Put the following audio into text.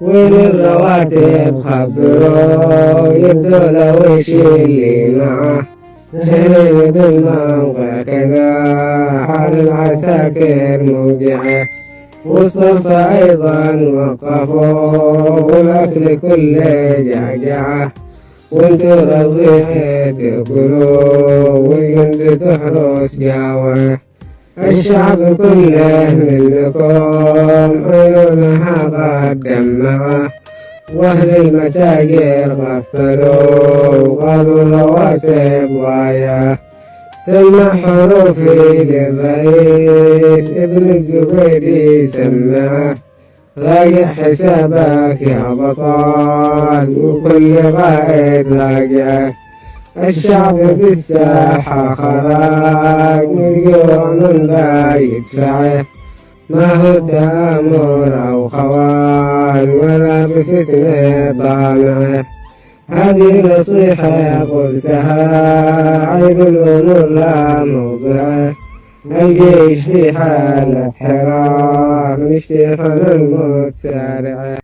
وين الرواتب خبروا يبدو له وش اللي معه، شريب بالموقع كذا حال العساكر موجعه، والصرفة أيضا وقفوا والأكل كله جعجعه، وانتو رضيع تأكلوا والجند تحرس جاوه، الشعب كله منكم عيونها قد دمعه، واهل المتاجر غفلوا وقالوا الرواتب ضايعه، سمع حروفي للرئيس ابن الزبيدي سمعه، راجع حسابك يا بطل وكل قائد راجعه، الشعب في الساحة خرج مليون لا يدفعه، ما هو تآمر أو خوان ولا بفتنة طامعه، هذه نصيحة قلتها عيب الأمور لا موضعه، الجيش في حالة حرام يشتحن الموت سارعه.